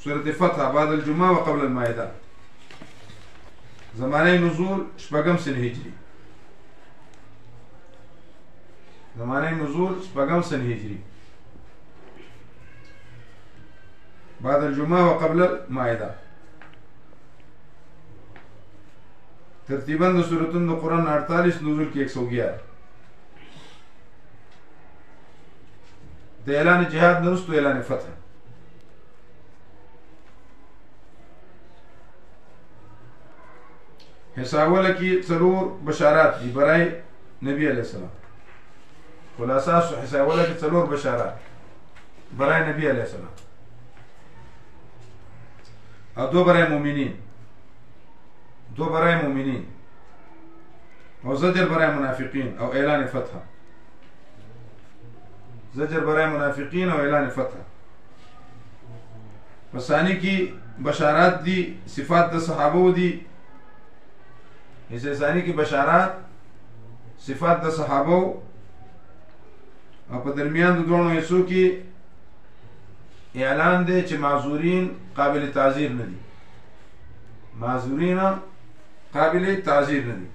سورة فتح بعد الجمعة وقبل المائدة. زمانه نزول شپږم سنه هجري. زمانه نزول شپږم سنه هجري. بعد الجمعة وقبل المائدة. ترتیباً د سورتونو د قرآن 48 نزول کې 111. د اعلان جهاد نه وروسته اعلان فتح. حساوله کې څلور بشارات دي برای نبی علیہ السلام. خلاصه حساوله کې څلور بشارات برای نبی علیہ السلام او دو برای مؤمنین، دو برای مؤمنین او زجر برای منافقین او اعلان فتح. زجر برای منافقین او اعلان فتح. ثانی کی بشارات دی صفات د صحابه دی. حصہ ثانی کی بشارات صفات د صحابه او په درمیان د دوه حصو کې اعلان دی چې معذورین قابل تعذیر نه دي. معذورین قابل تعذیر نه دي.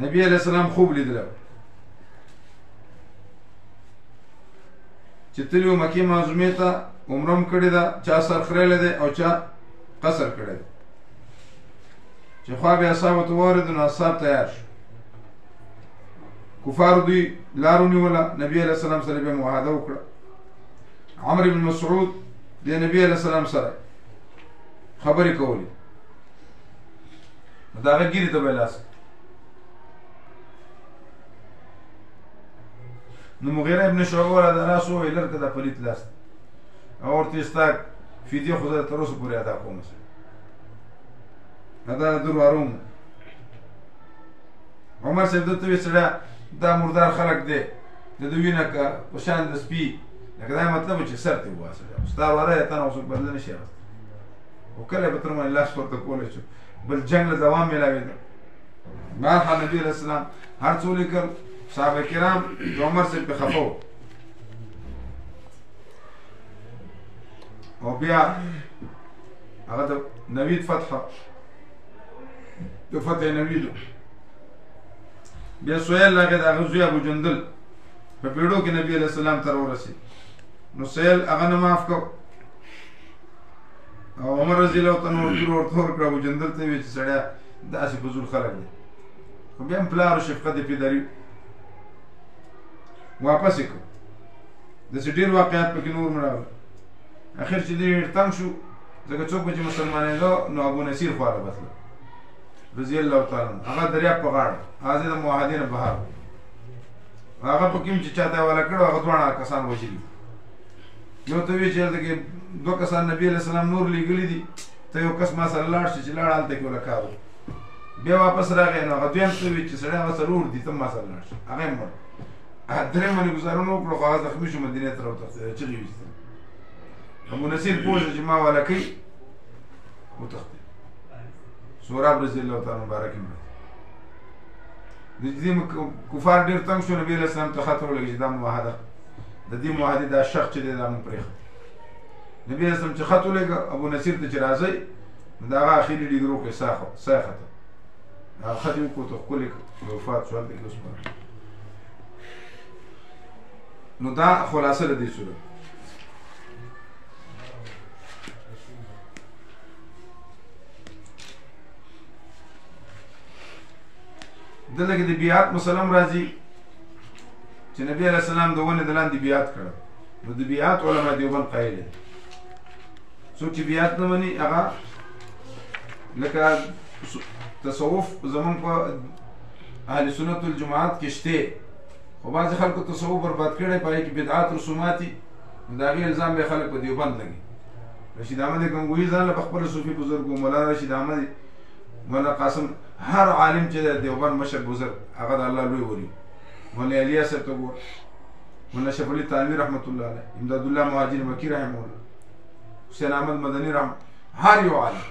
نبی علیہ السلام خوب لیدل چې تلو مکی معظمه ته عمرم کړی دا، چا سر خړل دی او چا قصر کړی دی. چې خو بیا اصحاب ته ورد نو اصحاب تیار شو. کفار دوی لارونی ولا نبی علیہ السلام سره به معاهده وکړه. عمرو بن مسعود د نبی علیہ السلام سره خبرې کولې. دا غیری ته بلاس نو مغیره ابن شعبه ولا د راسو ویلر کده پلیت لاس اور تستاک فیدیو خو تر اوسه پورې ادا کوم. دا دروارون عمر صاحب دته وسړه دا مردار خلق دی د دوی نه کا پشان د سپی لکه دا مطلب چې سر ته واسه استاد وره ته نو څوک بدل نشي او کله به تر ما الله سپورت کولای شو بل جنگ له دوام ملاوي. ما نبی علیہ السلام هر څو لیکل صحابه کرام عمر صاحب په خفو او بیا هغه د نوید فتح د فتح نوید بیا سویل لګه د غزوی ابو جندل په پیړو کې نبی علیہ السلام تر ورسید. نو سیل هغه نه معاف کو او عمر رضی الله تعالی عنہ ورته کړ ابو جندل ته وی چې سړیا داسې فزول خلک دي. خو بیا پلار شفقت پیداری واپس کو د سټیر واقعیت پکې نور مراوه. اخر چې دې تنگ شو ځکه څوک چې مسلمانانو نو ابو نصیر خواله بسله رضی الله تعالی عنہ هغه دریاب په غاړه حاضر موحدین بهار هغه په کوم چې چاته والا کړو هغه ځوان کسان وشري. یو ته وی چې دغه دوه کسان نبی علیہ السلام نور لګلی دي ته یو کس ما سره لاړ شي چې لاړ حالت کې ولا کارو بیا واپس راغی. نو هغه دویم ته وی چې سړی ما سره ور دي ته ما سره لاړ شي هغه مړ درې باندې گزارونو کړو خو هغه زخمی شو مدینه ته راوته چې ویسته. ابو نصیر پوه چې ما ولا کوي وتخته سوراب رضی الله تعالی مبارک د دې کفار ډیر تنگ شو. نبی علیہ السلام ته خاطر ولګی دا معاهده د دې معاهده دا شخص چې دا مون پرېخ. نبی علیہ السلام چې خاطر ولګ ابو نصیر ته چې راځي دا هغه اخیری ډیګرو کې ساخته هغه خدیو کو ته کلی وفات شو د اوس. نو دا خلاصه د دې صورت. دلته کې د بیعت مسلم راځي چې نبی علیہ السلام د ونه دلان دی بیعت کړ. نو د بیعت علما دیوبند قایل دي څوک چې بیعت نه مني هغه لکه تصوف زمون په اهل سنت والجماعت کې شته خو بعض خلکو تصوف برباد کړي پای کې بدعات رسوماتي دا غي الزام به خلک په دیوبند لګي. رشید احمد گنگوی ځان له خپل صوفي بزرګ مولا رشید احمد مولا قاسم هر عالم چې دیوبند مشر بزرگ هغه د الله لوی ولی مولا الیاس ته وګور مولا شفیع الله تعالی رحمت الله علیه امداد الله مهاجر مکی رحمه الله حسین احمد مدنی رحم هر یو عالم